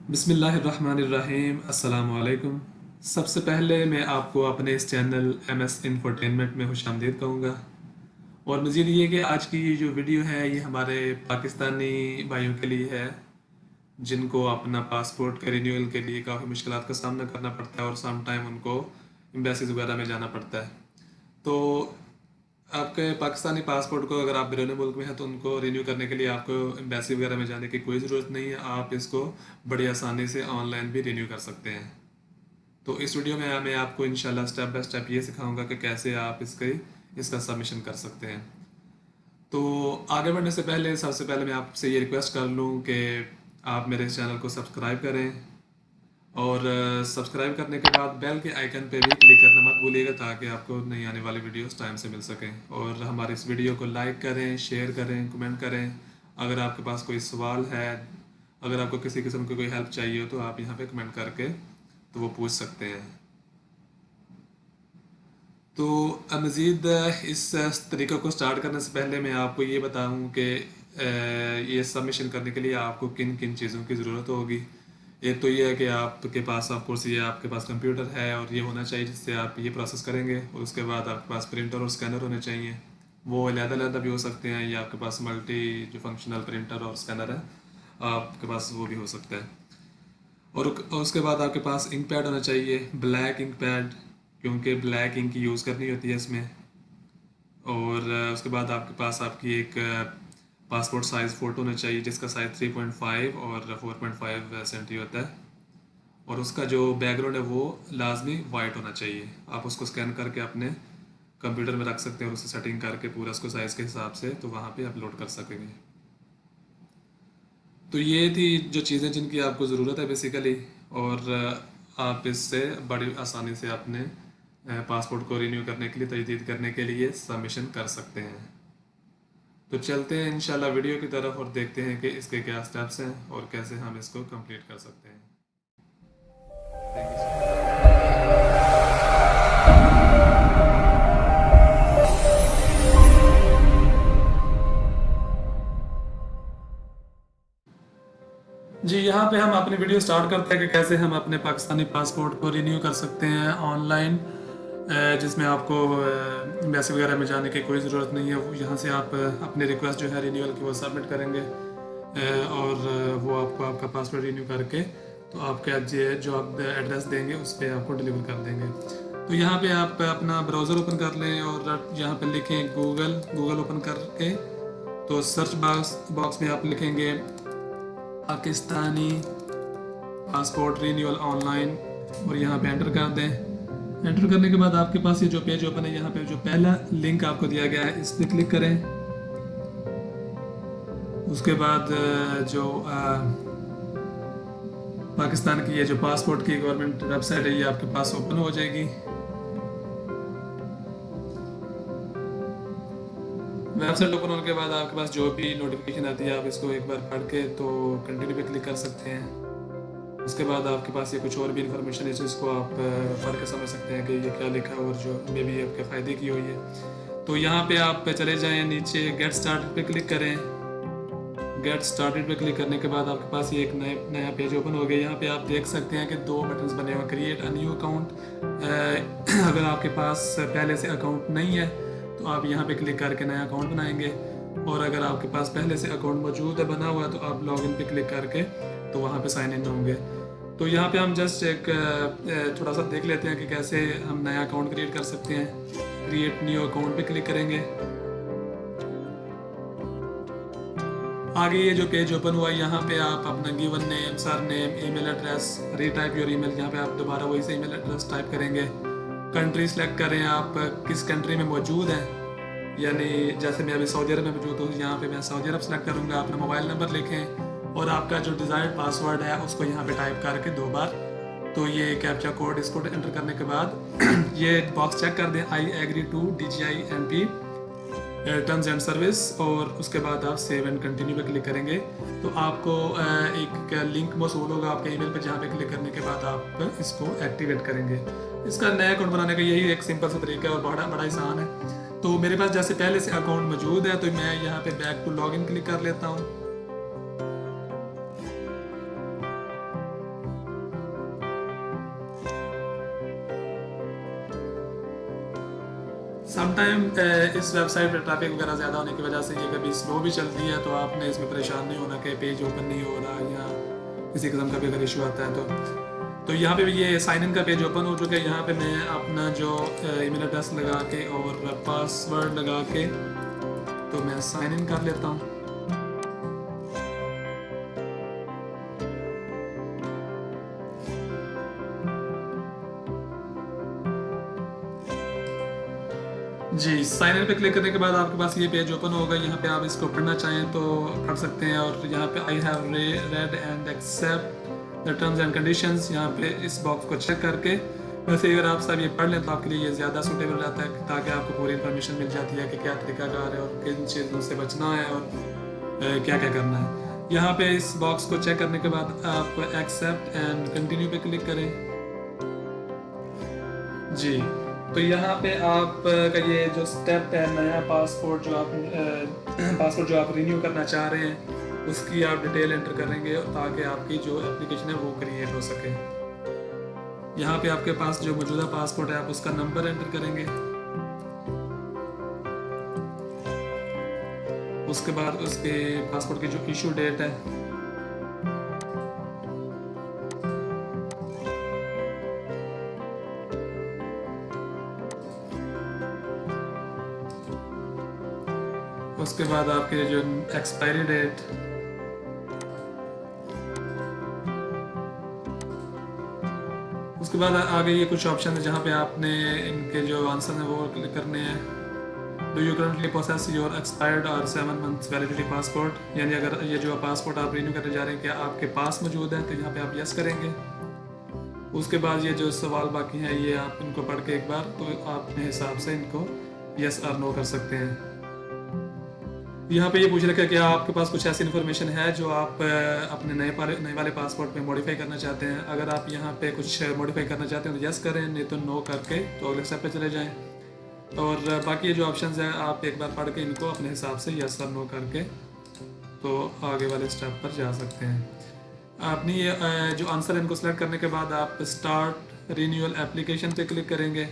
बिस्मिल्लाहिर्रहमानिर्रहीम अस्सलाम वालेकुम। सबसे पहले मैं आपको अपने इस चैनल MS इंफोटेनमेंट में खुशामदीद कहूँगा। और मज़ीद ये कि आज की ये जो वीडियो है ये हमारे पाकिस्तानी भाइयों के लिए है जिनको अपना पासपोर्ट के रिन्यूअल के लिए काफ़ी मुश्किलात का सामना करना पड़ता है और सम टाइम उनको एम्बेसीज वगैरह में जाना पड़ता है। तो आपके पाकिस्तानी पासपोर्ट को अगर आप बैरून मुल्क में हैं तो उनको रिन्यू करने के लिए आपको एम्बेसी वगैरह में जाने की कोई ज़रूरत नहीं है। आप इसको बड़ी आसानी से ऑनलाइन भी रिन्यू कर सकते हैं। तो इस वीडियो में मैं आपको इंशाल्लाह स्टेप बाय स्टेप ये सिखाऊंगा कि कैसे आप इसका सबमिशन कर सकते हैं। तो आगे बढ़ने से पहले सबसे पहले मैं आपसे ये रिक्वेस्ट कर लूँ कि आप मेरे चैनल को सब्सक्राइब करें और सब्सक्राइब करने के बाद बेल के आइकन पे भी क्लिक करना मत भूलिएगा ताकि आपको नई आने वाली वीडियोस टाइम से मिल सकें। और हमारे इस वीडियो को लाइक करें, शेयर करें, कमेंट करें। अगर आपके पास कोई सवाल है, अगर आपको किसी किस्म की कोई हेल्प चाहिए हो तो आप यहाँ पे कमेंट करके तो वो पूछ सकते हैं। तो मज़ीद इस तरीक़े को स्टार्ट करने से पहले मैं आपको ये बताऊँ कि ये सबमिशन करने के लिए आपको किन किन चीज़ों की ज़रूरत होगी। एक तो ये है कि आपके पास ऑफ कोर्स ये आपके पास कंप्यूटर है और ये होना चाहिए जिससे आप ये प्रोसेस करेंगे। और उसके बाद आपके पास प्रिंटर और स्कैनर होने चाहिए। वो अलग-अलग भी हो सकते हैं या आपके पास मल्टी जो फंक्शनल प्रिंटर और स्कैनर है आपके पास वो भी हो सकता है। और उसके बाद आपके पास इंक पैड होना चाहिए, ब्लैक इंक पैड, क्योंकि ब्लैक इंक यूज़ करनी होती है इसमें। और उसके बाद आपके पास आपकी एक पासपोर्ट साइज़ फ़ोटो होना चाहिए जिसका साइज़ 3.5 और 4.5 सेंटी होता है। और उसका जो बैकग्राउंड है वो लाजमी वाइट होना चाहिए। आप उसको स्कैन करके अपने कंप्यूटर में रख सकते हैं और उसे सेटिंग करके पूरा उसको साइज़ के हिसाब से तो वहाँ पे अपलोड कर सकेंगे। तो ये थी जो चीज़ें जिनकी आपको ज़रूरत है बेसिकली। और आप इससे बड़ी आसानी से अपने पासपोर्ट को रिन्यू करने के लिए, तजदीद करने के लिए सबमिशन कर सकते हैं। तो चलते हैं इंशाल्लाह वीडियो की तरफ और देखते हैं कि इसके क्या स्टेप्स हैं और कैसे हम इसको कंप्लीट कर सकते हैं। Thank you so much. जी, यहाँ पे हम अपनी वीडियो स्टार्ट करते हैं कि कैसे हम अपने पाकिस्तानी पासपोर्ट को रिन्यू कर सकते हैं ऑनलाइन, जिसमें आपको एम्बेसी वगैरह में जाने की कोई ज़रूरत नहीं है। यहाँ से आप अपनी रिक्वेस्ट जो है रिन्यूअल की वो सबमिट करेंगे और वो आपको आपका पासपोर्ट रिन्यू करके तो आपका जो आप एड्रेस देंगे उस पर आपको डिलीवर कर देंगे। तो यहाँ पे आप अपना ब्राउज़र ओपन कर लें और यहाँ पे लिखें गूगल ओपन करके तो सर्च बॉक्स में आप लिखेंगे पाकिस्तानी पासपोर्ट रिन्यूअल ऑनलाइन और यहाँ पे एंटर कर दें। एंटर करने के बाद आपके पास ये जो पेज ओपन है, यहाँ पे जो पहला लिंक आपको दिया गया है इस पर क्लिक करें। उसके बाद जो पाकिस्तान की ये जो पासपोर्ट की गवर्नमेंट वेबसाइट है ये आपके पास ओपन हो जाएगी। वेबसाइट ओपन होने के बाद आपके पास जो भी नोटिफिकेशन आती है आप इसको एक बार पढ़ के तो कंटिन्यू पे क्लिक कर सकते हैं। उसके बाद आपके पास ये कुछ और भी इंफॉर्मेशन है जिसको आप पढ़ के समझ सकते हैं कि ये क्या लिखा है और जो मे भी आपके फ़ायदे की हुई है। तो यहाँ पे आप चले जाएँ नीचे गेट स्टार्टेड पे क्लिक करें। गेट स्टार्टेड पे क्लिक करने के बाद आपके पास ये एक नया पेज ओपन हो गया। यहाँ पे आप देख सकते हैं कि दो बटन्स बने हुए, क्रिएट अ न्यू अकाउंट। अगर आपके पास पहले से अकाउंट नहीं है तो आप यहाँ पे क्लिक करके नया अकाउंट बनाएंगे। और अगर आपके पास पहले से अकाउंट मौजूद है बना हुआ है तो आप लॉगिन पे क्लिक करके तो वहाँ पे साइन इन होंगे। तो यहाँ पे हम जस्ट एक थोड़ा सा देख लेते हैं कि कैसे हम नया अकाउंट क्रिएट कर सकते हैं। क्रिएट न्यू अकाउंट पे क्लिक करेंगे। आगे ये जो पेज ओपन हुआ है यहाँ पे आप अपना given name, sir name, email address, retype your email, यहाँ पे आप दोबारा वही से ईमेल एड्रेस टाइप करेंगे। कंट्री सेलेक्ट करें आप किस कंट्री में मौजूद हैं, यानी जैसे मैं अभी सऊदी अरब में मौजूद हूँ यहाँ पे मैं सऊदी अरब सेलेक्ट करूँगा। अपना मोबाइल नंबर लिखें और आपका जो डिज़ायर्ड पासवर्ड है उसको यहाँ पे टाइप करके 2 बार तो ये कैप्चा कोड इसको एंटर करने के बाद ये बॉक्स चेक कर दें, I agree to DGIMP terms and service. और उसके बाद आप सेव एंड कंटिन्यू पे क्लिक करेंगे तो आपको एक लिंक मौसूल होगा आपके ईमेल पे, जहाँ पे क्लिक करने के बाद आप इसको एक्टिवेट करेंगे। इसका नया अकाउंट बनाने का यही एक सिंपल सा तरीका है और बड़ा आसान है। तो मेरे पास जैसे पहले से अकाउंट मौजूद है तो मैं यहाँ पे बैक टू लॉगिन क्लिक कर लेता हूँ। समटाइम इस वेबसाइट पर ट्रैफिक वगैरह ज़्यादा होने की वजह से ये कभी स्लो भी चलती है, तो आपने इसमें परेशान नहीं होना कि पेज ओपन नहीं हो रहा या किसी किस्म का भी अगर इशू आता है तो यहाँ पे भी ये साइन इन का पेज ओपन हो चुका है। यहाँ पे मैं अपना जो ईमेल एड्रेस लगा के और पासवर्ड लगा के तो मैं साइन इन कर लेता हूँ। जी, साइन इन पे क्लिक करने के बाद आपके पास ये पेज ओपन होगा। यहाँ पे आप इसको पढ़ना चाहें तो पढ़ सकते हैं, और यहाँ पे I have read and accept the terms and conditions, यहाँ पे इस बॉक्स को चेक करके वैसे अगर आप सब ये पढ़ लें तो आपके लिए ये ज़्यादा सूटेबल रहता है, ताकि आपको पूरी इन्फॉर्मेशन मिल जाती है कि क्या तरीकाकार है और किन चीज़ों से बचना है और क्या क्या करना है। यहाँ पे इस बॉक्स को चेक करने के बाद आप एक्सेप्ट एंड कंटिन्यू पे क्लिक करें। जी, तो यहाँ पे आप का ये जो स्टेप है, नया पासपोर्ट जो आप रिन्यू करना चाह रहे हैं उसकी आप डिटेल एंटर करेंगे ताकि आपकी जो एप्लीकेशन है वो क्रिएट हो सके। यहाँ पे आपके पास जो मौजूदा पासपोर्ट है आप उसका नंबर एंटर करेंगे। उसके बाद उसके पासपोर्ट की जो इशू डेट है उसके बाद आपके जो एक्सपायरी डेट, उसके बाद आगे ये कुछ ऑप्शन है जहाँ पे आपने इनके जो आंसर हैं वो क्लिक करने हैं। Do you currently process your expired और 7 मंथ्स वैलिडिटी पासपोर्ट, यानी अगर ये जो पासपोर्ट आप रिन्यू करने जा रहे हैं क्या आपके पास मौजूद है, तो यहाँ पे आप यस करेंगे। उसके बाद ये जो सवाल बाकी हैं ये आप इनको पढ़ के एक बार तो आप अपने हिसाब से इनको यस और नो कर सकते हैं। यहाँ पे ये पूछ रखा है कि आपके पास कुछ ऐसी इन्फॉर्मेशन है जो आप अपने नए वाले पासपोर्ट में मॉडिफाई करना चाहते हैं। अगर आप यहाँ पे कुछ मॉडिफाई करना चाहते हैं तो यस करें, नहीं तो नो करके तो अगले स्टेप पे चले जाएं। और बाकी ये जो ऑप्शंस हैं आप एक बार पढ़ के इनको अपने हिसाब से यस और नो करके तो आगे वाले स्टेप पर जा सकते हैं। अपनी ये जो आंसर इनको सेलेक्ट करने के बाद आप स्टार्ट रिन्यूअल एप्लीकेशन पे क्लिक करेंगे।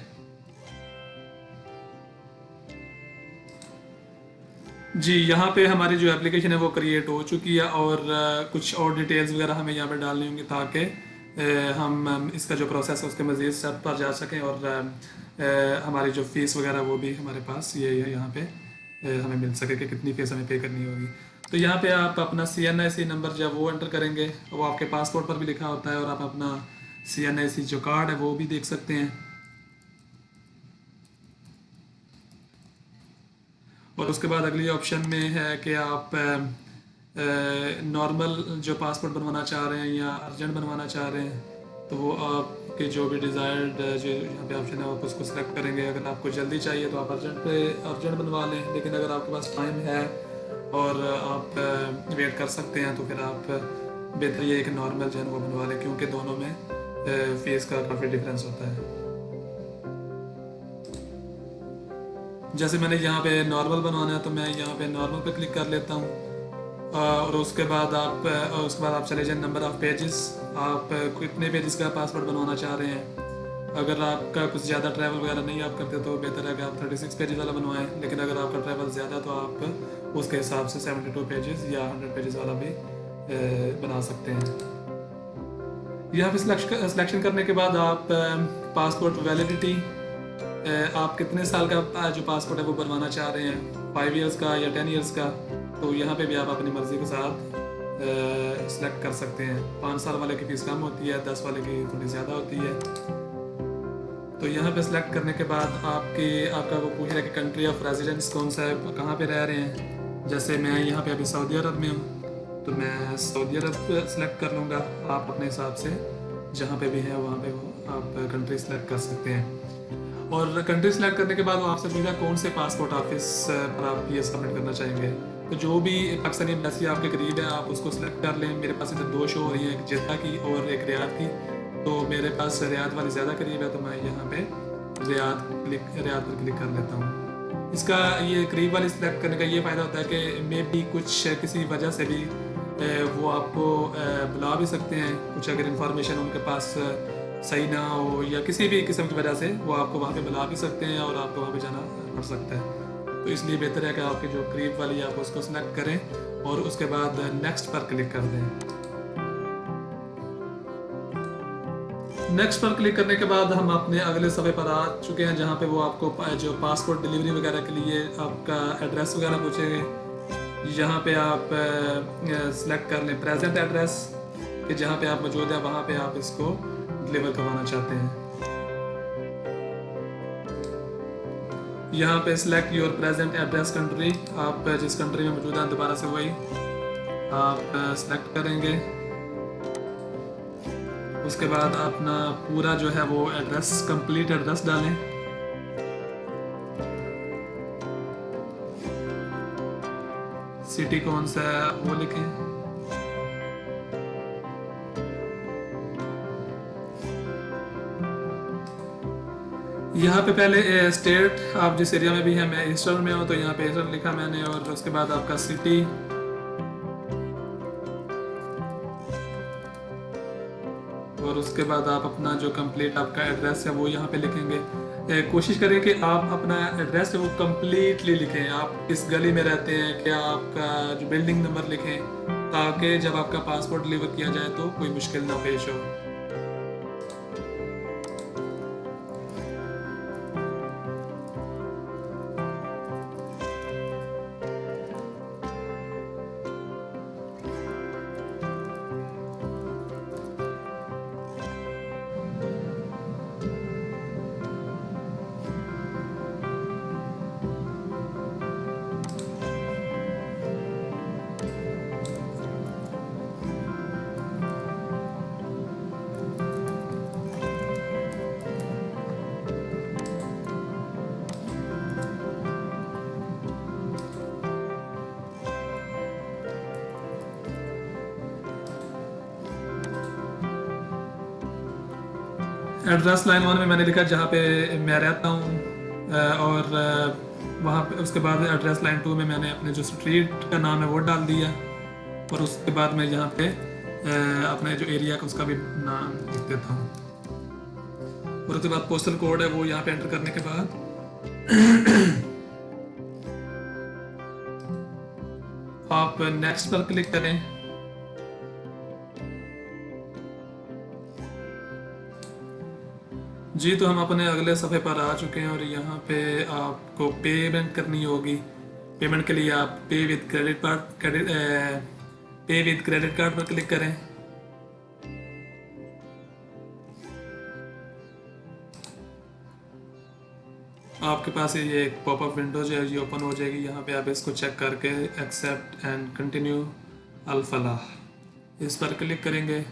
जी, यहाँ पे हमारी जो एप्लीकेशन है वो क्रिएट हो चुकी है, और कुछ और डिटेल्स वगैरह हमें यहाँ पे डालनी होंगी ताकि हम इसका जो प्रोसेस है उसके मज़ीद स्टेप पर जा सकें, और हमारी जो फ़ीस वगैरह वो भी हमारे पास ये यहाँ पे हमें मिल सके कि कितनी फ़ीस हमें पे करनी होगी। तो यहाँ पे आप अपना CNIC नंबर जब वो एंटर करेंगे वो आपके पासपोर्ट पर भी लिखा होता है, और आप अपना CNIC जो कार्ड है वो भी देख सकते हैं। और उसके बाद अगली ऑप्शन में है कि आप नॉर्मल जो पासपोर्ट बनवाना चाह रहे हैं या अर्जेंट बनवाना चाह रहे हैं, तो वो आपके जो भी डिज़ायर्ड जो यहाँ पे ऑप्शन है आप उसको सेलेक्ट करेंगे। अगर आपको जल्दी चाहिए तो आप अर्जेंट बनवा लें, लेकिन अगर आपके पास टाइम है और आप वेट कर सकते हैं तो फिर आप बेहतर ये एक नॉर्मल जो है वो बनवा लें, क्योंकि दोनों में फ़ीस का काफ़ी डिफरेंस होता है। जैसे मैंने यहाँ पे नॉर्मल बनवाना है तो मैं यहाँ पे नॉर्मल पे क्लिक कर लेता हूँ। और उसके बाद आप चले जाएं नंबर ऑफ़ पेजेस, आप कितने पेजेस का पासपोर्ट बनवाना चाह रहे हैं। अगर आपका कुछ ज़्यादा ट्रैवल वगैरह नहीं आप करते तो बेहतर है कि आप 36 पेजेस वाला बनवाएं, लेकिन अगर आपका ट्रैवल ज़्यादा तो आप उसके हिसाब से 72 पेजेस या 100 पेजेस वाला भी बना सकते हैं। यहाँ पे सिलेक्शन करने के बाद आप पासपोर्ट वैलिडिटी, आप कितने साल का जो पासपोर्ट है वो बनवाना चाह रहे हैं, 5 ईयर्स का या 10 ईयर्स का, तो यहाँ पे भी आप अपनी मर्ज़ी के साथ सिलेक्ट कर सकते हैं। 5 साल वाले की फ़ीस कम होती है, 10 वाले की थोड़ी ज़्यादा होती है। तो यहाँ पे सिलेक्ट करने के बाद आपका वो पूछ रहा है कि कंट्री ऑफ रेजिडेंस कौन सा है, कहाँ पे रह रहे हैं। जैसे मैं यहाँ पे अभी सऊदी अरब में हूँ तो मैं सऊदी अरब सेलेक्ट कर लूँगा। आप अपने हिसाब से जहाँ पे भी है वहाँ पे आप कंट्री सेलेक्ट कर सकते हैं। और कंट्री सेलेक्ट करने के बाद वो आपसे पूछा कौन से पासपोर्ट ऑफिस पर आप ये सबमिट करना चाहेंगे। तो जो भी पाकिस्तानी एम्बेसी आपके करीब है आप उसको सेलेक्ट कर लें। मेरे पास इधर 2 शो हो रही हैं, एक जिद्दा की और एक रियाद की, तो मेरे पास रियाद वाली ज़्यादा करीब है तो मैं यहाँ पे रियाद पर क्लिक कर लेता हूँ। इसका ये करीब वाली सेलेक्ट करने का ये फ़ायदा होता है कि मे भी कुछ किसी वजह से भी वो आपको बुला भी सकते हैं। कुछ अगर इंफॉर्मेशन उनके पास सही ना हो या किसी भी किस्म की वजह से वो आपको वहाँ पे बुला भी सकते हैं और आपको वहाँ पे जाना पड़ सकता है। तो इसलिए बेहतर है कि आपके जो करीब वाली आप उसको सिलेक्ट करें और उसके बाद नेक्स्ट पर क्लिक कर दें। नेक्स्ट पर क्लिक करने के बाद हम अपने अगले सफ़े पर आ चुके हैं, जहाँ पे वो आपको जो पासपोर्ट डिलीवरी वगैरह के लिए आपका एड्रेस वगैरह पूछेंगे। यहाँ पे आप सिलेक्ट कर लें प्रेजेंट एड्रेस कि जहाँ पे आप मौजूद हैं वहाँ पे आप इसको डिलीवर करवाना चाहते हैं। यहाँ पे select your present address country, आप जिस कंट्री में मौजूद हैं दोबारा से वही आप सिलेक्ट करेंगे। उसके बाद अपना पूरा जो है वो एड्रेस, कंप्लीट एड्रेस डालें। सिटी कौन सा है वो लिखें। यहाँ पे पहले स्टेट, आप जिस एरिया में भी हैं, मैं ईस्टर्न में हूँ तो यहाँ पे ईस्टर्न लिखा मैंने, और उसके बाद आपका सिटी, और उसके बाद आप अपना जो कंप्लीट आपका एड्रेस है वो यहाँ पे लिखेंगे। कोशिश करें कि आप अपना एड्रेस है वो कम्प्लीटली लिखें। आप किस गली में रहते हैं, क्या आपका जो बिल्डिंग नंबर लिखें, ताकि जब आपका पासपोर्ट डिलीवर किया जाए तो कोई मुश्किल ना पेश हो। एड्रेस लाइन 1 में मैंने लिखा जहाँ पे मैं रहता हूँ, और वहाँ पे उसके बाद एड्रेस लाइन 2 में मैंने अपने जो स्ट्रीट का नाम है वो डाल दिया, और उसके बाद मैं यहाँ पे अपने जो एरिया का उसका भी नाम लिख देता हूँ। और उसके बाद पोस्टल कोड है वो यहाँ पे एंटर करने के बाद आप नेक्स्ट पर क्लिक करें। जी, तो हम अपने अगले सफ़े पर आ चुके हैं और यहाँ पे आपको पेमेंट करनी होगी। पेमेंट के लिए आप पे विद क्रेडिट कार्ड पर क्लिक करें। आपके पास ये एक पॉपअप विंडो जो है ये ओपन हो जाएगी। यहाँ पे आप इसको चेक करके एक्सेप्ट एंड कंटिन्यू अल फलाह इस पर क्लिक करेंगे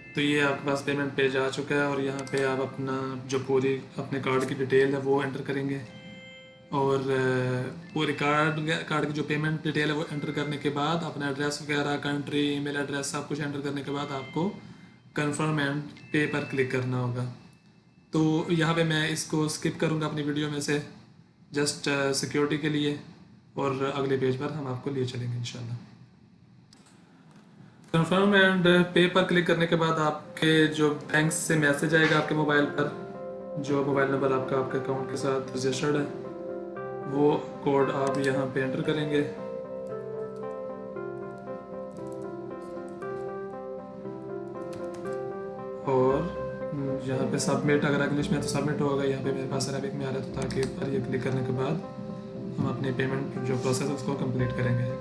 तो ये आपके पास पेमेंट पेज आ चुका है, और यहाँ पे आप अपना जो पूरी अपने कार्ड की डिटेल है वो एंटर करेंगे, और पूरी कार्ड की जो पेमेंट डिटेल है वो एंटर करने के बाद अपना एड्रेस वगैरह, कंट्री, ईमेल एड्रेस सब कुछ एंटर करने के बाद आपको कंफर्म एंड पे पर क्लिक करना होगा। तो यहाँ पे मैं इसको स्किप करूँगा अपनी वीडियो में से, जस्ट सिक्योरिटी के लिए, और अगले पेज पर हम आपको लिए चलेंगे इंशाल्लाह। कंफर्म एंड पे पर क्लिक करने के बाद आपके जो बैंक से मैसेज आएगा आपके मोबाइल पर, जो मोबाइल नंबर आपका आपके अकाउंट के साथ रजिस्टर्ड है, वो कोड आप यहाँ पे एंटर करेंगे। और यहाँ पे सबमिट, अगर इंग्लिश में तो सबमिट होगा, यहाँ पे मेरे पास अरबिक में आ रहा है, तो ताकि पर ये क्लिक करने के बाद हम अपनी पेमेंट जो प्रोसेस है उसको कंप्लीट करेंगे।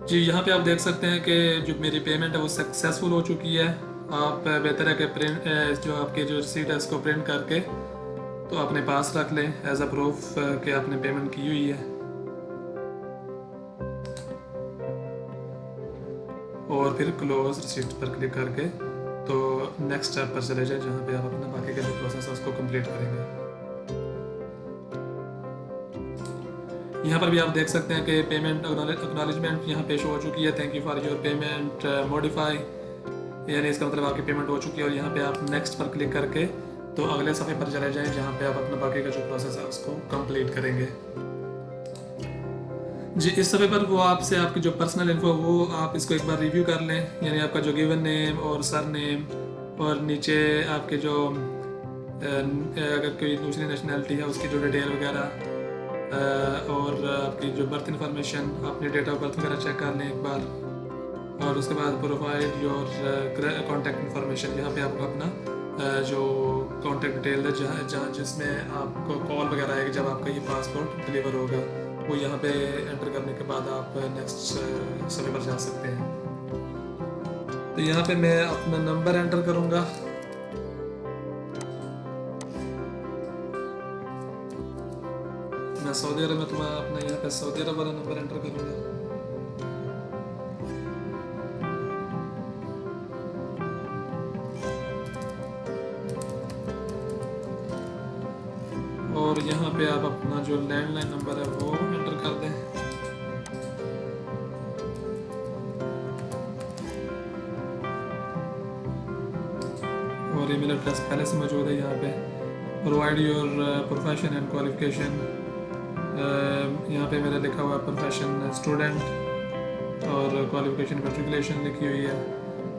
जी, यहाँ पे आप देख सकते हैं कि जो मेरी पेमेंट है वो सक्सेसफुल हो चुकी है। आप बेहतर है कि प्रिंट जो आपकी जो रिसीट है उसको प्रिंट करके तो अपने पास रख लें एज अ प्रूफ कि आपने पेमेंट की हुई है, और फिर क्लोज रिसीट पर क्लिक करके तो नेक्स्ट स्टेप पर चले जाए, जहाँ पे आप अपना बाकी का जो प्रोसेस है उसको कंप्लीट करेंगे। यहाँ पर भी आप देख सकते हैं कि पेमेंट एक्नॉलेजमेंट यहाँ पे शो हो चुकी है, thank you for your payment modify, यानी इसका मतलब आपकी पेमेंट हो चुकी है। और यहाँ पे आप नेक्स्ट पर क्लिक करके तो अगले सफ़े पर चले जाएं, जहाँ पे आप अपना बाकी का जो प्रोसेस है उसको कंप्लीट करेंगे। जी, इस सफ़े पर वो आपसे आपकी जो पर्सनल इन्फो वो आप इसको एक बार रिव्यू कर लें, यानी आपका जो गिवन नेम और सर नेम, और नीचे आपके जो अगर कोई दूसरी नेशनैलिटी है उसकी जो डिटेल वगैरह, और आपकी जो बर्थ इंफॉर्मेशन, अपने डेट ऑफ बर्थ वगैरह चेक कर लें एक बार। और उसके बाद प्रोवाइड योर कॉन्टैक्ट इंफॉर्मेशन, यहाँ पे आपको अपना जो कॉन्टैक्ट डिटेल है जहाँ जहाँ जिसमें आपको कॉल वगैरह आएगी जब आपका ये पासपोर्ट डिलीवर होगा, वो यहाँ पे एंटर करने के बाद आप नेक्स्ट समय पर जा सकते हैं। तो यहाँ पे मैं अपना नंबर एंटर करूँगा। मैं सऊदी अरब में, तो मैं अपना यहाँ पे सऊदी अरब वाला नंबर एंटर करूँगा। और यहाँ पे आप अपना जो लैंडलाइन नंबर है वो एंटर कर दें। और ईमेल एड्रेस पहले से मौजूद है यहाँ पे। Provide your profession and qualification, यहाँ पे मेरा लिखा हुआ है प्रोफेशन स्टूडेंट और क्वालिफिकेशन मैट्रिकुलेशन लिखी हुई है।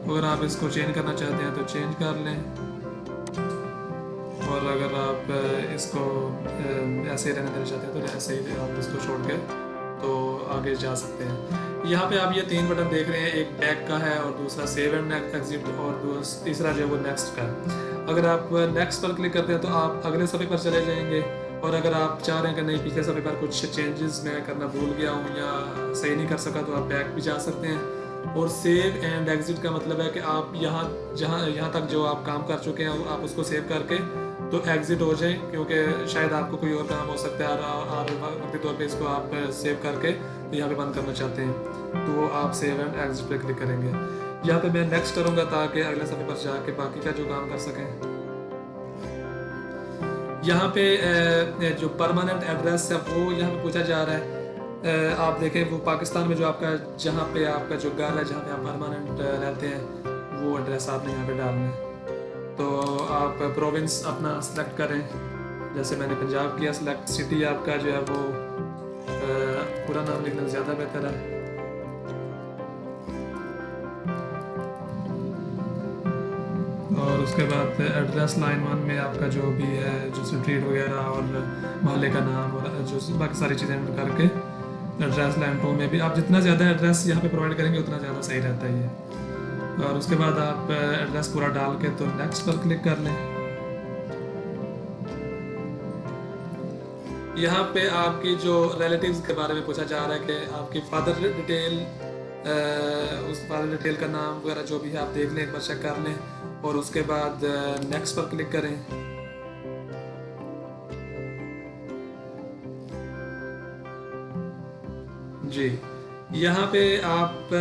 अगर आप इसको चेंज करना चाहते हैं तो चेंज कर लें, और अगर आप इसको ऐसे ही रहने देना चाहते हैं तो ऐसे ही आप इसको छोड़ के तो आगे जा सकते हैं। यहाँ पे आप ये 3 बटन देख रहे हैं, एक बैक का है और दूसरा सेव एंड एग्जिट और तीसरा जो है वो नेक्स्ट का है। अगर आप नेक्स्ट पर क्लिक करते हैं तो आप अगले सफ़े पर चले जाएंगे, और अगर आप चाह रहे हैं कि नहीं पिछले सफ़े पर कुछ चेंजेस मैं करना भूल गया हूँ या सही नहीं कर सका, तो आप बैक भी जा सकते हैं। और सेव एंड एग्जिट का मतलब है कि आप यहाँ तक जो आप काम कर चुके हैं आप उसको सेव करके तो एग्जिट हो जाए, क्योंकि शायद आपको कोई और काम हो सकता है और वक्ती तौर पे इसको आप सेव करके तो यहाँ पे बंद करना चाहते हैं, तो आप सेव एंड एग्जिट पे क्लिक करेंगे। यहाँ पे मैं नेक्स्ट करूँगा ताकि अगले सफ़े पर जाके बाकी का जो काम कर सकें। यहाँ पे जो परमानेंट एड्रेस है वो यहाँ पे पूछा जा रहा है। आप देखें वो पाकिस्तान में जो आपका जहाँ पे आपका जो घर है जहाँ पे आप परमानेंट रहते हैं वो एड्रेस आपने यहाँ पे डालना है। तो आप प्रोविंस अपना सेलेक्ट करें, जैसे मैंने पंजाब किया सिलेक्ट। सिटी आपका जो है वो पूरा नाम लिखना ज़्यादा बेहतर है। और उसके बाद एड्रेस लाइन 1 में आपका जो भी है जो स्ट्रीट वगैरह और मोहल्ले का नाम और जो बाकी सारी चीज़ें एंटर करके एड्रेस लाइन 2 में भी आप जितना ज़्यादा एड्रेस यहाँ पे प्रोवाइड करेंगे उतना ज़्यादा सही रहता है ये। और उसके बाद आप एड्रेस पूरा डाल के तो नेक्स्ट पर क्लिक कर लें। यहाँ पे आपकी जो रिलेटिव्स के बारे में पूछा जा रहा है कि आपकी फादर डिटेल, उस फादर डिटेल का नाम वगैरह जो भी है आप देख लें, एक बार चेक कर लें और उसके बाद नेक्स्ट पर क्लिक करें। जी, यहाँ पे आप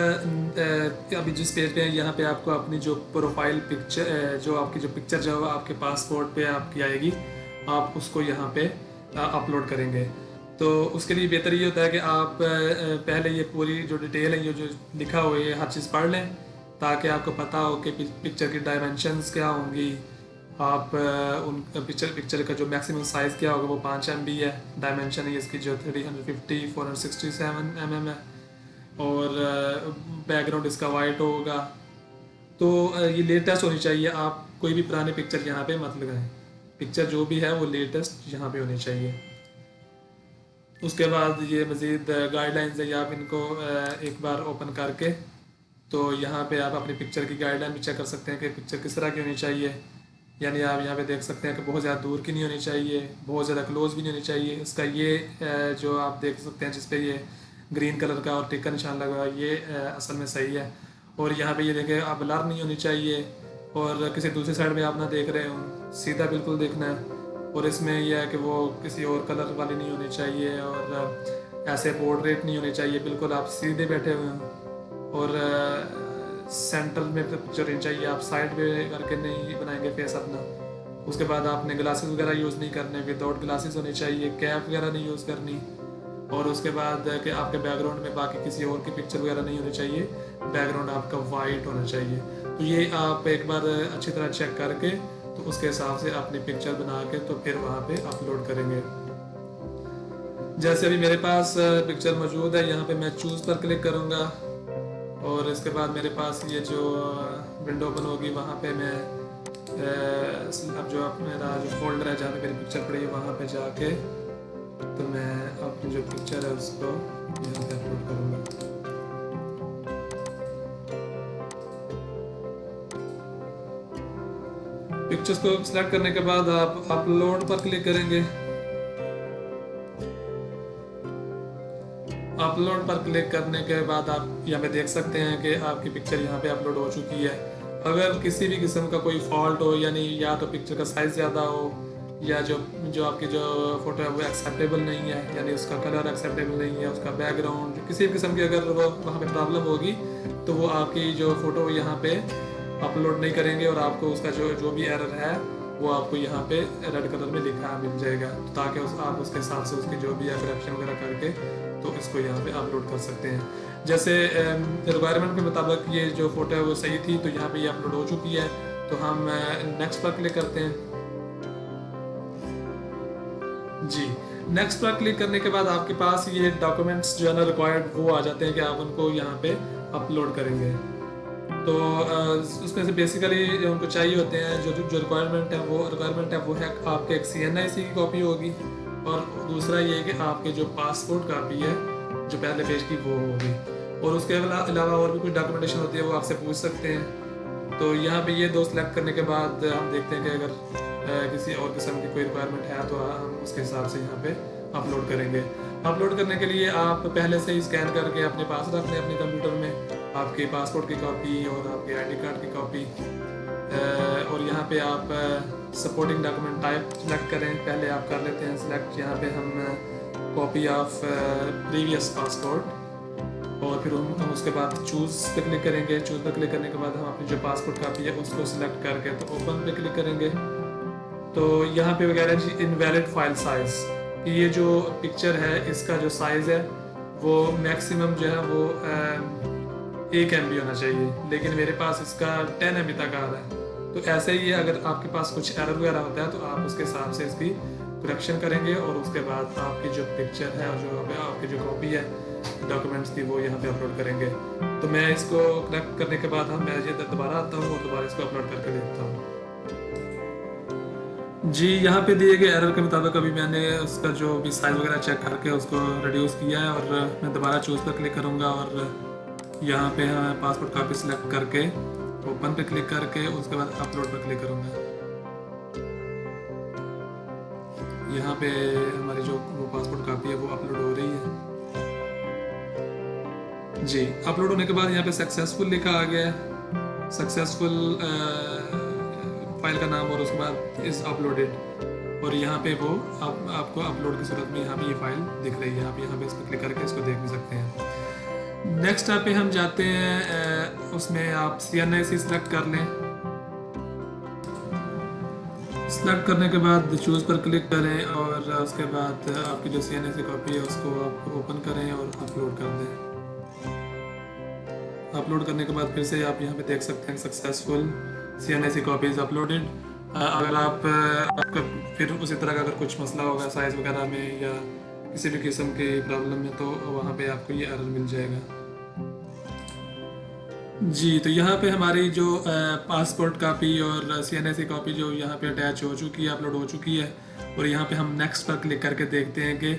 अभी जिस पेज पे हैं यहाँ पे आपको अपनी जो प्रोफाइल पिक्चर जो आपकी जो पिक्चर जो है आपके पासपोर्ट पे आपकी आएगी, आप उसको यहाँ पे अपलोड करेंगे। तो उसके लिए बेहतर ये होता है कि आप पहले ये पूरी जो डिटेल है ये जो लिखा हुआ है हर चीज़ पढ़ लें ताकि आपको पता हो कि पिक्चर की डायमेंशंस क्या होंगी। आप उन पिक्चर का जो मैक्सिमम साइज़ क्या होगा वो 5 MB है। डायमेंशन है इसकी जो 350 467 mm है और बैकग्राउंड इसका वाइट होगा। तो ये लेटेस्ट होनी चाहिए, आप कोई भी पुरानी पिक्चर यहाँ पे मत लगाएं। पिक्चर जो भी है वो लेटेस्ट यहाँ पे होनी चाहिए। उसके बाद ये मज़ीद गाइडलाइंस है, आप इनको एक बार ओपन करके तो यहाँ पे आप अपनी पिक्चर की गाइडलाइन भी चेक कर सकते हैं कि पिक्चर किस तरह की होनी चाहिए। यानी आप यहाँ पे देख सकते हैं कि बहुत ज़्यादा दूर की नहीं होनी चाहिए, बहुत ज़्यादा क्लोज भी नहीं होनी चाहिए। इसका ये जो आप देख सकते हैं जिस पे ये ग्रीन कलर का और टिक का निशान लगा हुआ है ये असल में सही है। और यहाँ पे ये देखें आप ब्लर नहीं होनी चाहिए और किसी दूसरी साइड में आप ना देख रहे हो, सीधा बिल्कुल देखना है। और इसमें यह है कि वो किसी और कलर वाली नहीं होनी चाहिए और ऐसे पोर्ट्रेट नहीं होनी चाहिए, बिल्कुल आप सीधे बैठे हुए हो। और सेंटर में पिक्चर होनी चाहिए, आप साइड पे करके नहीं बनाएंगे फेस अपना। उसके बाद आपने ग्लासेस वगैरह यूज़ नहीं करने, विदाउट ग्लासेस होनी चाहिए, कैप वगैरह नहीं यूज़ करनी। और उसके बाद कि आपके बैकग्राउंड में बाकी किसी और की पिक्चर वगैरह नहीं होनी चाहिए, बैकग्राउंड आपका वाइट होना चाहिए। तो ये आप एक बार अच्छी तरह चेक करके तो उसके हिसाब से अपनी पिक्चर बना के तो फिर वहाँ पे अपलोड करेंगे। जैसे अभी मेरे पास पिक्चर मौजूद है, यहाँ पे मैं चूज़ पर क्लिक करूँगा और इसके बाद मेरे पास ये जो विंडो ओपन होगी वहाँ पे मैं अब जो आप मेरा जो फोल्डर है जहाँ पे मेरी पिक्चर पड़ी है वहाँ पे जाके तो मैं अपनी जो पिक्चर है उसको यहाँ पे अपलोड करूँगा। पिक्चर्स को सिलेक्ट करने के बाद आप अपलोड पर क्लिक करेंगे। अपलोड पर क्लिक करने के बाद आप यहाँ पे देख सकते हैं कि आपकी पिक्चर यहाँ पे अपलोड हो चुकी है। अगर किसी भी किस्म का कोई फॉल्ट हो, यानी या तो पिक्चर का साइज ज़्यादा हो या जो जो आपकी जो फोटो है वो एक्सेप्टेबल नहीं है, यानी उसका कलर एक्सेप्टेबल नहीं है, उसका बैकग्राउंड किसी भी किस्म की अगर वो वहाँ पे प्रॉब्लम होगी तो वो आपकी जो फोटो यहाँ पे अपलोड नहीं करेंगे और आपको उसका जो भी एरर है वो आपको यहाँ पे रेड कलर में लिखा मिल जाएगा, तो ताकि आप उसके हिसाब से उसकी जो भी है करेक्शन वगैरह करके तो इसको यहाँ पे अपलोड कर सकते हैं। जैसे रिक्वायरमेंट के मुताबिक ये जो फोटो है वो सही थी तो यहाँ पे ये अपलोड हो चुकी है, तो हम नेक्स्ट पर क्लिक करते हैं। जी, नेक्स्ट पर क्लिक करने के बाद आपके पास ये डॉक्यूमेंट्स जो है ना रिक्वायर्ड वो आ जाते हैं कि आप उनको यहाँ पे अपलोड करेंगे। तो उसमें से बेसिकली उनको चाहिए होते हैं जो रिक्वायरमेंट है वो है आपके एक CNIC की कॉपी होगी, और दूसरा ये है कि आपके जो पासपोर्ट कॉपी है जो पहले पेज की वो होगी, और उसके अलावा और भी कुछ डॉक्यूमेंटेशन होती है वो आपसे पूछ सकते हैं। तो यहाँ पे ये दो सिलेक्ट करने के बाद हम देखते हैं कि अगर किसी और किस्म की कोई रिक्वायरमेंट है तो हम उसके हिसाब से यहाँ पे अपलोड करेंगे। अपलोड करने के लिए आप पहले से ही स्कैन करके अपने पास रख लें अपने कंप्यूटर में आपके पासपोर्ट की कॉपी और आपके ID कार्ड की कॉपी, और यहाँ पे आप सपोर्टिंग डॉक्यूमेंट टाइप सेलेक्ट करें। पहले आप कर लेते हैं सिलेक्ट, यहाँ पे हम कॉपी ऑफ प्रीवियस पासपोर्ट, और फिर हम उसके बाद चूज़ पे क्लिक करेंगे। चूज़ पे क्लिक करने के बाद हम अपनी जो पासपोर्ट कॉपी है उसको सिलेक्ट करके तो ओपन पे क्लिक करेंगे। तो यहाँ पे वगैरह जी इनवैलिड फाइल साइज़, ये जो पिक्चर है इसका जो साइज़ है वो मैक्सिमम जो है वो 1 MB होना चाहिए, लेकिन मेरे पास इसका 10 MB तक आ रहा है। तो ऐसे ही है, अगर आपके पास कुछ एरर वगैरह होता है तो आप उसके हिसाब से इसकी करेक्शन करेंगे, और उसके बाद आपकी जो पिक्चर है और जो आपकी जो कॉपी है डॉक्यूमेंट्स की वो यहाँ पे अपलोड करेंगे। तो मैं इसको करेक्ट करने के बाद मैं ये दोबारा आता हूँ और दोबारा इसको अपलोड करके देखता हूँ। जी, यहाँ पे दिए गए एरर के मुताबिक अभी मैंने उसका जो भी साइज़ वगैरह चेक करके उसको रिड्यूस किया है, और मैं दोबारा चूज़ पर क्लिक करूँगा और यहाँ पे पासपोर्ट कॉपी सिलेक्ट करके ओपन पे क्लिक करके उसके बाद अपलोड पर क्लिक करूँगा। यहाँ पे हमारी जो वो पासपोर्ट कॉपी है वो अपलोड हो रही है। जी, अपलोड होने के बाद यहाँ पे सक्सेसफुल लिखा आ गया है, सक्सेसफुल फाइल का नाम, और उसके बाद इज़ अपलोडेड, और यहाँ पे वो आपको अपलोड की सूरत में यहाँ पे ये फाइल दिख रही है। आप यहाँ पे इस पर क्लिक करके इसको देख भी सकते हैं। नेक्स्ट ऐप पे हम जाते हैं, उसमें आप CNIC सिलेक्ट कर लें। सिलेक्ट करने के बाद चूज़ पर क्लिक करें, और उसके बाद आपकी जो CNIC कॉपी है उसको आप ओपन करें और अपलोड कर दें। अपलोड करने के बाद फिर से आप यहाँ पे देख सकते हैं successful CNIC copy is uploaded. अगर आपका फिर उसी तरह का अगर कुछ मसला होगा साइज़ वगैरह में या किसी भी किस्म की प्रॉब्लम में तो वहाँ पे आपको ये एरर मिल जाएगा। जी, तो यहाँ पे हमारी जो पासपोर्ट कॉपी और CNIC कॉपी जो यहाँ पे अटैच हो चुकी है, अपलोड हो चुकी है, और यहाँ पे हम नेक्स्ट पर क्लिक करके देखते हैं कि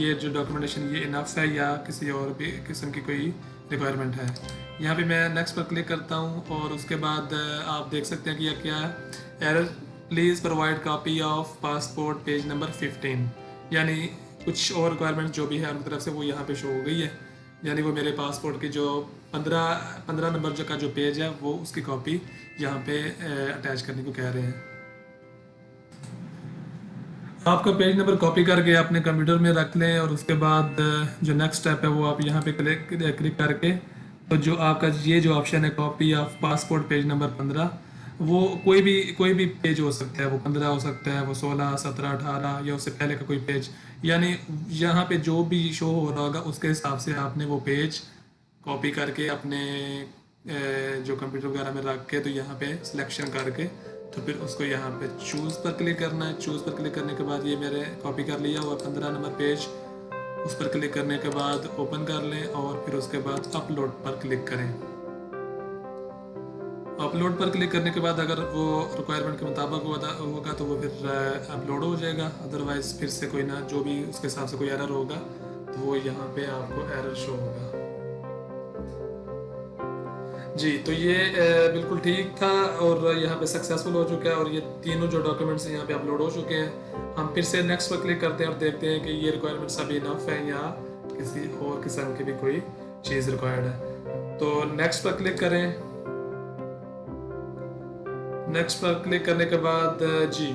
ये जो डॉक्यूमेंटेशन ये इनफ है या किसी और भी किस्म की कोई रिक्वायरमेंट है। यहाँ पे मैं नेक्स्ट पर क्लिक करता हूँ, और उसके बाद आप देख सकते हैं कि यह क्या है, error please provide copy of passport page number 15, यानी कुछ और रिक्वायरमेंट जो भी है उनकी तरफ से वो यहाँ पे शो हो गई है, यानी वो मेरे पासपोर्ट की जो 15 नंबर जो का जो पेज है वो उसकी कॉपी यहाँ पे अटैच करने को कह रहे हैं। आपका पेज नंबर कॉपी करके अपने कंप्यूटर में रख लें, और उसके बाद जो नेक्स्ट स्टेप है वो आप यहाँ पे क्लिक करके तो जो आपका ये जो ऑप्शन है copy of passport page number 15, वो कोई भी पेज हो सकता है, वो 15 हो सकता है, वो 16, 17, 18 या उससे पहले का कोई पेज, यानी यहाँ पे जो भी शो हो रहा होगा उसके हिसाब से आपने वो पेज कॉपी करके अपने जो कंप्यूटर वगैरह में रख के तो यहाँ पे सिलेक्शन करके तो फिर उसको यहाँ पे चूज़ पर क्लिक करना है। चूज़ पर क्लिक करने के बाद ये मेरे कॉपी कर लिया हुआ 15 नंबर पेज, उस पर क्लिक करने के बाद ओपन कर लें और फिर उसके बाद अपलोड पर क्लिक करें। अपलोड पर क्लिक करने के बाद अगर वो रिक्वायरमेंट के मुताबिक होगा तो वो फिर अपलोड हो जाएगा, अदरवाइज़ फिर से कोई ना जो भी उसके हिसाब से कोई एरर होगा तो वो यहाँ पे आपको एरर शो होगा। जी, तो ये बिल्कुल ठीक था और यहाँ पे सक्सेसफुल हो चुका है और ये तीनों जो डॉक्यूमेंट्स यहाँ पे अपलोड हो चुके हैं। हम फिर से नेक्स्ट पर क्लिक करते हैं और देखते हैं कि ये रिक्वायरमेंट्स अभी इनफ है या किसी और किस्म की भी कोई चीज़ रिक्वायर्ड है। तो नेक्स्ट पर क्लिक करें। नेक्स्ट पर क्लिक करने के बाद जी,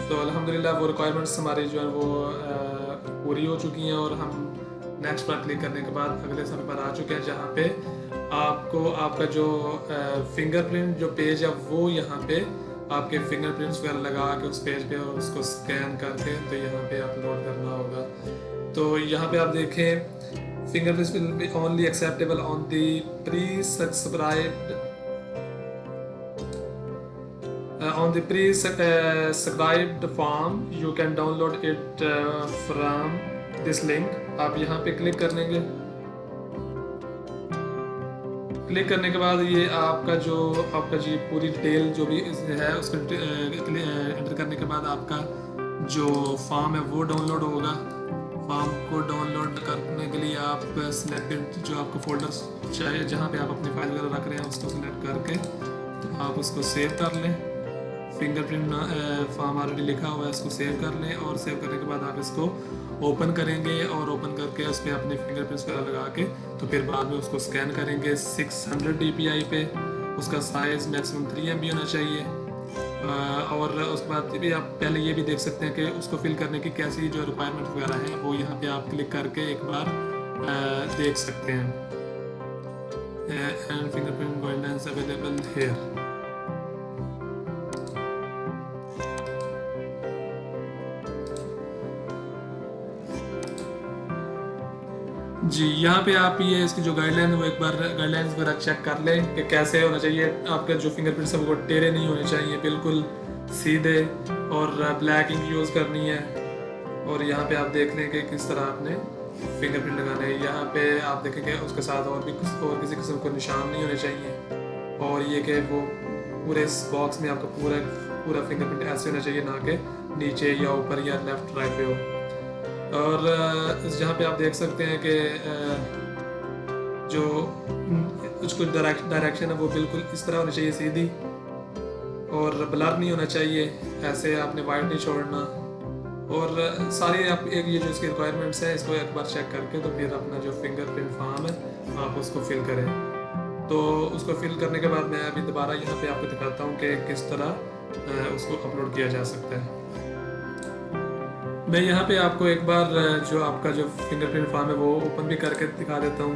तो अल्हम्दुलिल्लाह वो रिक्वायरमेंट्स हमारी जो है वो पूरी हो चुकी हैं और हम नेक्स्ट पर क्लिक करने के बाद अगले समय पर आ चुके हैं जहाँ पे आपको आपका जो फिंगरप्रिंट जो पेज है वो यहाँ पे आपके फिंगरप्रिंट्स वगैरह लगा के उस पेज पे और उसको स्कैन करके तो यहाँ पे अपलोड करना होगा। तो यहाँ पे आप देखें fingerprints will be only acceptable on the pre-subscribed on the pre-subscribed form you can download it from this link। आप यहाँ पे क्लिक कर लेंगे। क्लिक करने के बाद ये आपका जी पूरी डिटेल जो भी है उसको एंटर करने के बाद आपका जो फॉर्म है वो डाउनलोड होगा। फॉर्म को डाउनलोड करने के लिए आप सिलेक्टेड जो आपको फोल्डर्स चाहिए जहाँ पे आप अपनी फाइल वगैरह रख रहे हैं उसको सिलेक्ट करके तो आप उसको सेव कर लें। फिंगरप्रिंट फॉर्म ऑलरेडी लिखा हुआ है, इसको सेव कर लें और सेव करने के बाद आप इसको ओपन करेंगे और ओपन करके उस पर अपने फिंगरप्रिंट्स वगैरह लगा के तो फिर बाद में उसको स्कैन करेंगे 600 dpi पे। उसका साइज़ मैक्सिमम 3 MB होना चाहिए। और उसके बाद भी आप पहले ये भी देख सकते हैं कि उसको फिल करने की कैसी जो रिक्वायरमेंट वगैरह है वो यहाँ पे आप क्लिक करके एक बार देख सकते हैं। And fingerprint guidelines available here. जी, यहाँ पे आप ये इसकी जो गाइडलाइन वो एक बार गाइडलाइंस वगैरह चेक कर लें कि कैसे होना चाहिए। आपके जो फिंगरप्रिंट्स है वो टेढ़े नहीं होने चाहिए, बिल्कुल सीधे और ब्लैक इंक यूज़ करनी है। और यहाँ पे आप देख लें कि किस तरह आपने फिंगरप्रिंट लगाना है। यहाँ पे आप देखेंगे उसके साथ और किसी किस्म को निशान नहीं होने चाहिए और ये कि वो पूरे इस बॉक्स में आपका पूरा फिंगरप्रिंट ऐसे होना चाहिए, ना कि नीचे या ऊपर या लेफ्ट राइट पे हो। और जहाँ पे आप देख सकते हैं कि जो उसको डायरेक्शन है वो बिल्कुल इस तरह होनी चाहिए, सीधी, और ब्लर नहीं होना चाहिए, ऐसे आपने वाइट नहीं छोड़ना। और सारी आप एक ये जो इसकी रिक्वायरमेंट्स है इसको एक बार चेक करके तो फिर अपना जो फिंगरप्रिंट फॉर्म है आप उसको फिल करें। तो उसको फिल करने के बाद मैं अभी दोबारा यहाँ पे आपको दिखाता हूँ कि किस तरह उसको अपलोड किया जा सकता है। मैं यहाँ पे आपको एक बार जो आपका जो फिंगरप्रिंट फॉर्म है वो ओपन भी करके दिखा देता हूँ।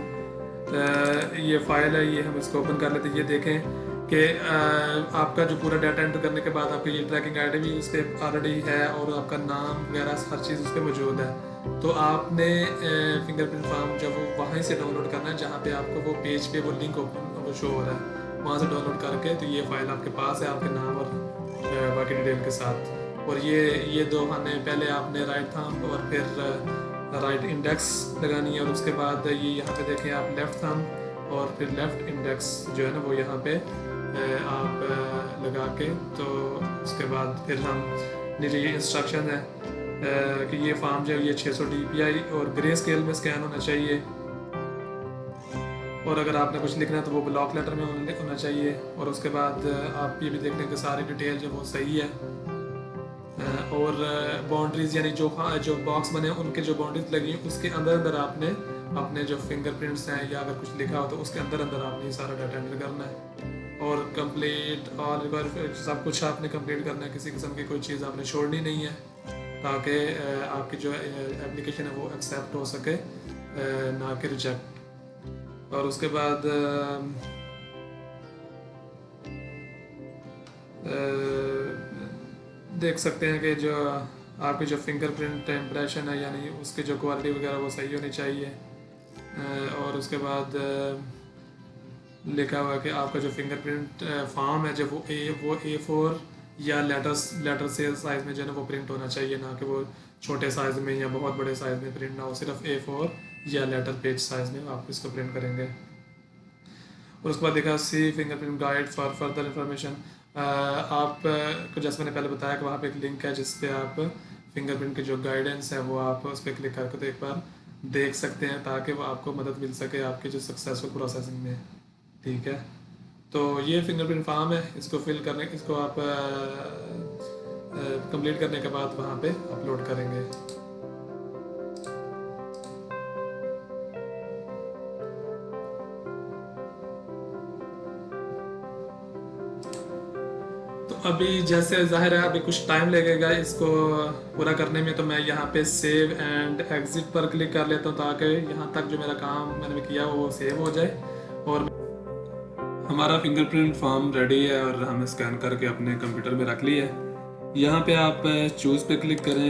ये फाइल है, ये हम इसको ओपन कर लेते हैं। ये देखें कि आपका जो पूरा डाटा एंटर करने के बाद आपका ये ट्रैकिंग आईडी भी उस पर ऑलरेडी है और आपका नाम वगैरह हर चीज़ उस पर मौजूद है। तो आपने फिंगरप्रिंट फॉर्म जो वो वहीं से डाउनलोड करना है जहाँ पे आपको वो पेज पे वो लिंक ओपन वो शो हो रहा है, वहाँ से डाउनलोड करके तो ये फाइल आपके पास है आपके नाम और बाकी डिटेल के साथ। और ये दो खाने पहले आपने राइट थंब और फिर राइट इंडेक्स लगानी है और उसके बाद ये यहाँ पे देखें आप लेफ़्ट थंब और फिर लेफ़्ट इंडेक्स जो है ना वो यहाँ पे आप लगा के तो उसके बाद फिर हम नीचे ये इंस्ट्रक्शन है कि ये फॉर्म जो है ये 600 dpi और ग्रे स्केल में स्कैन होना चाहिए। और अगर आपने कुछ लिखना है तो वो ब्लॉक लेटर में होना चाहिए। और उसके बाद आप ये भी देख लें कि सारी डिटेल जो वो सही है। और बाउंड्रीज यानी जो बॉक्स बने हैं उनके जो बाउंड्रीज लगी हैं उसके अंदर आपने अपने जो फिंगरप्रिंट्स हैं या अगर कुछ लिखा हो तो उसके अंदर आपने ये सारा डाटा एंटर करना है। और कंप्लीट और सब कुछ आपने कंप्लीट करना है, किसी किस्म की कोई चीज़ आपने छोड़नी नहीं है ताकि आपकी जो एप्लीकेशन है वो एक्सेप्ट हो सके, ना कि रिजेक्ट। और उसके बाद देख सकते हैं कि जो आपकी जो फिंगरप्रिंट इम्प्रेशन है यानी उसकी जो क्वालिटी वगैरह वो सही होनी चाहिए। और उसके बाद लिखा हुआ है कि आपका जो फिंगरप्रिंट फॉर्म है जो वो A4 या लेटर से साइज़ में जो है ना वो प्रिंट होना चाहिए, ना कि वो छोटे साइज़ में या बहुत बड़े साइज़ में प्रिंट ना हो, सिर्फ A4 या लेटर पेज साइज़ में आप इसको प्रिंट करेंगे। और उसके बाद देखा see fingerprint guide for further information. आप को जैसे मैंने पहले बताया कि वहाँ पे एक लिंक है जिस पे आप फिंगरप्रिंट की जो गाइडेंस है वो आप उस पर क्लिक करके तो एक बार देख सकते हैं, ताकि वो आपको मदद मिल सके आपकी जो सक्सेसफुल प्रोसेसिंग में। ठीक है, तो ये फिंगरप्रिंट फॉर्म है, इसको फिल करने, इसको आप कंप्लीट करने के बाद वहाँ पे अपलोड करेंगे। तो अभी जैसे जाहिर है अभी कुछ टाइम लगेगा इसको पूरा करने में, तो मैं यहाँ पे सेव एंड एग्जिट पर क्लिक कर लेता हूँ, ताकि यहाँ तक जो मेरा काम मैंने किया वो सेव हो जाए। और हमारा फिंगरप्रिंट फॉर्म रेडी है और हमने स्कैन करके अपने कंप्यूटर में रख लिया है। यहाँ पे आप चूज़ पे क्लिक करें।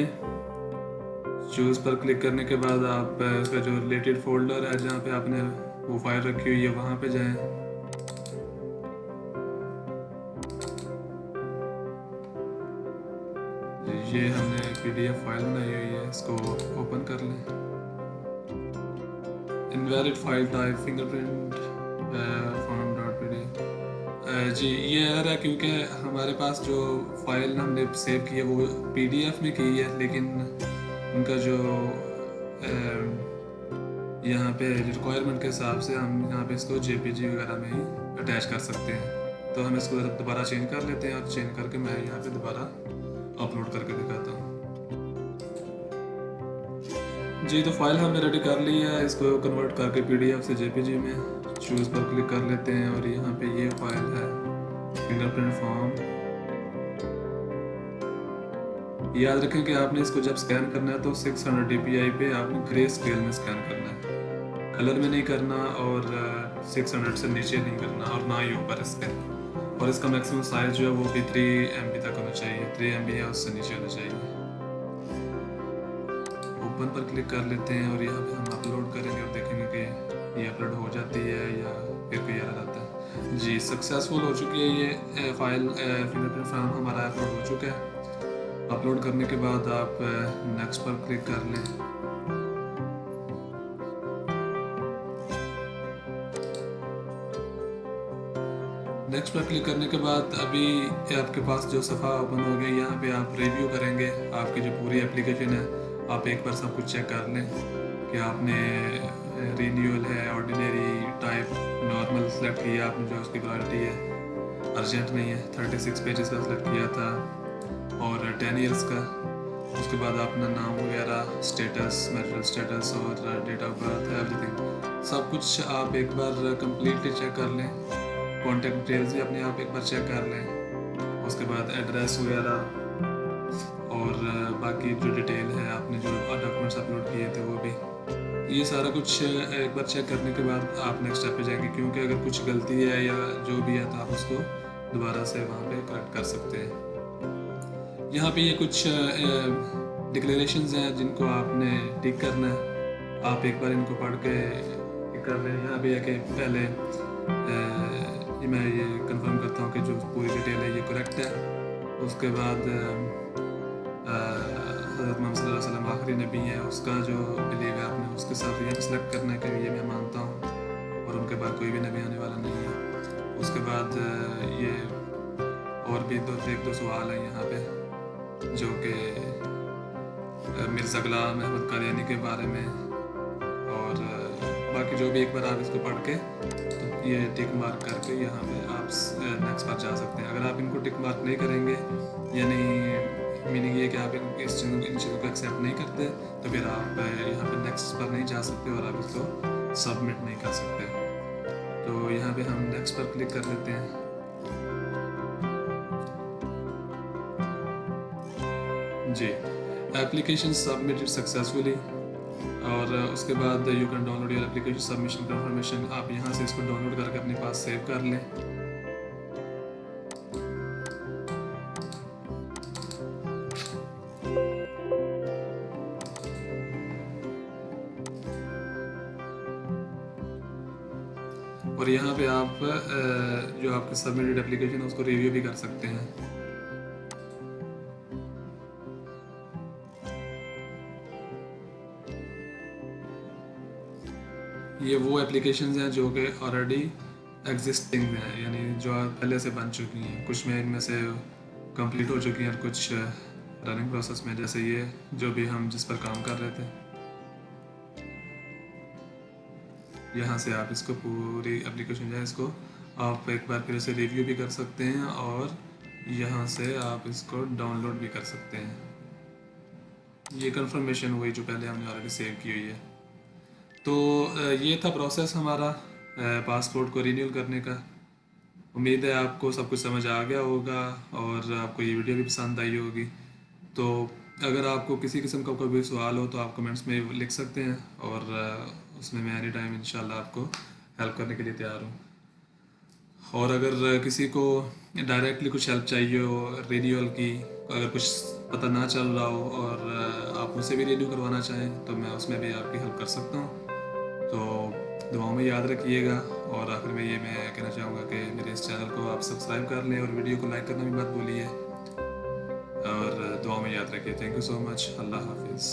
चूज़ पर क्लिक करने के बाद आप उसका जो रिलेटेड फोल्डर है जहाँ पे आपने वो फाइल रखी हुई है वहाँ पे जाएं। ये हमने PDF फाइल बनाई हुई है, इसको ओपन कर लें। Invalid file type fingerprint form dot PDF। जी ये एरर है क्योंकि हमारे पास जो फाइल हमने सेव की है वो PDF में की है, लेकिन उनका जो यहाँ पे रिक्वायरमेंट के हिसाब से हम यहाँ पे इसको JPG वगैरह में ही अटैच कर सकते हैं। तो हम इसको दोबारा चेंज कर लेते हैं और चेंज करके मैं यहाँ पे दोबारा अपलोड करके दिखाता हूँ। जी तो फाइल हमने रेडी कर ली है, इसको कन्वर्ट करके PDF से JPG में चूज़ पर क्लिक कर लेते हैं और यहाँ पे ये फाइल है फिंगरप्रिंट फॉर्म। याद रखें कि आपने इसको जब स्कैन करना है तो 600 dpi पे आपने ग्रे स्केल में स्कैन करना है, कलर में नहीं करना और 600 से नीचे नहीं करना और ना ही ऊपर इसके। और इसका मैक्सिमम साइज जो है वो भी 3 MB तक होना चाहिए, 3 MB है उससे नीचे होना चाहिए। ओपन पर क्लिक कर लेते हैं और यहाँ पे हम अपलोड करेंगे और देखेंगे कि ये अपलोड हो जाती है या फिर कोई एरर आता है। जी सक्सेसफुल हो चुकी है ये फाइल, फिंगरप्रिंट फॉर्म हमारा अपलोड हो चुका है। अपलोड करने के बाद आप नेक्स्ट पर क्लिक कर लें। नेक्स्ट पर क्लिक करने के बाद अभी आपके पास जो सफ़ा ओपन हो गया, यहाँ पे आप रिव्यू करेंगे आपकी जो पूरी एप्लीकेशन है। आप एक बार सब कुछ चेक कर लें कि आपने रिन्यूअल है, ऑर्डिनरी, टाइप, नॉर्मल सेलेक्ट किया आपने, जो उसकी प्रायोरिटी है, अर्जेंट नहीं है, 36 पेजेस का सेलेक्ट किया था और 10 ईयर्स का। उसके बाद अपना नाम वगैरह, स्टेटस, मैरिटल स्टेटस और डेट ऑफ बर्थ, एवरीथिंग सब कुछ आप एक बार कंप्लीटली चेक कर लें। कॉन्टैक्ट डिटेल्स भी अपने आप एक बार चेक कर लें। उसके बाद एड्रेस वगैरह और बाकी जो डिटेल है आपने जो डॉक्यूमेंट्स अपलोड किए थे वो भी, ये सारा कुछ एक बार चेक करने के बाद आप नेक्स्ट स्टेप पे जाएंगे, क्योंकि अगर कुछ गलती है या जो भी है तो आप उसको दोबारा से वहाँ पे करेक्ट कर सकते हैं। यहाँ पे ये कुछ डिक्लेरेशंस हैं जिनको आपने टिक करना है। आप एक बार इनको पढ़ के टिक कर लें। यहाँ पे है कि पहले मैं ये कंफर्म करता हूँ कि जो पूरी डिटेल है ये करेक्ट है। उसके बाद हज़रत मोहम्मद सल्लल्लाहु अलैहि वसल्लम आखिरी नबी है, उसका जो बिलीव है आपने उसके साथ ये सेलेक्ट करना है कि ये मैं मानता हूँ और उनके बाद कोई भी नबी आने वाला नहीं है। उसके बाद ये और भी एक दो सवाल हैं यहाँ पे जो कि मिर्ज़ा गुलाम अहमद कादियानी के बारे में, और बाकी जो भी एक बार आप इसको पढ़ के तो ये टिक मार्क करके यहाँ पे आप नेक्स्ट पर जा सकते हैं। अगर आप इनको टिक मार्क नहीं करेंगे, यानी मीनिंग ये कि आप इन चीज़ों को एक्सेप्ट नहीं करते, तो फिर आप यहाँ पे नेक्स्ट पर नहीं जा सकते और आप इसको सबमिट नहीं कर सकते। तो यहाँ पे हम नेक्स्ट पर क्लिक कर लेते हैं। जी एप्लीकेशन सबमिटेड सक्सेसफुली, और उसके बाद you can download your application submission confirmation. आप यहाँ से इसको डाउनलोड करके अपने पास सेव कर लें। और यहाँ पे आप जो आपके सबमिटेड एप्लीकेशन है उसको रिव्यू भी कर सकते हैं। ये वो एप्लीकेशंस हैं जो कि ऑलरेडी एग्जिस्टिंग हैं, यानी जो पहले से बन चुकी हैं। कुछ में इनमें से कंप्लीट हो चुकी हैं, कुछ रनिंग प्रोसेस में, जैसे ये जो भी हम जिस पर काम कर रहे थे। यहाँ से आप इसको पूरी एप्लीकेशन जो है इसको आप एक बार फिर से रिव्यू भी कर सकते हैं, और यहाँ से आप इसको डाउनलोड भी कर सकते हैं। ये कंफर्मेशन हुई जो पहले हमने ऑलरेडी सेव की हुई है। तो ये था प्रोसेस हमारा पासपोर्ट को रिन्यूअल करने का। उम्मीद है आपको सब कुछ समझ आ गया होगा और आपको ये वीडियो भी पसंद आई होगी। तो अगर आपको किसी किस्म का कोई भी सवाल हो तो आप कमेंट्स में लिख सकते हैं, और उसमें मैं एनी टाइम इंशाल्लाह आपको हेल्प करने के लिए तैयार हूँ। और अगर किसी को डायरेक्टली कुछ हेल्प चाहिए हो रिन्यूअल की, अगर कुछ पता ना चल रहा हो और आप मुझसे भी रिन्यू करवाना चाहें, तो मैं उसमें भी आपकी हेल्प कर सकता हूँ। तो दुआओं में याद रखिएगा, और आखिर में ये मैं कहना चाहूँगा कि मेरे इस चैनल को आप सब्सक्राइब कर लें और वीडियो को लाइक करना भी मत भूलिए, और दुआओं में याद रखिए। Thank you so much. अल्लाह हाफिज़।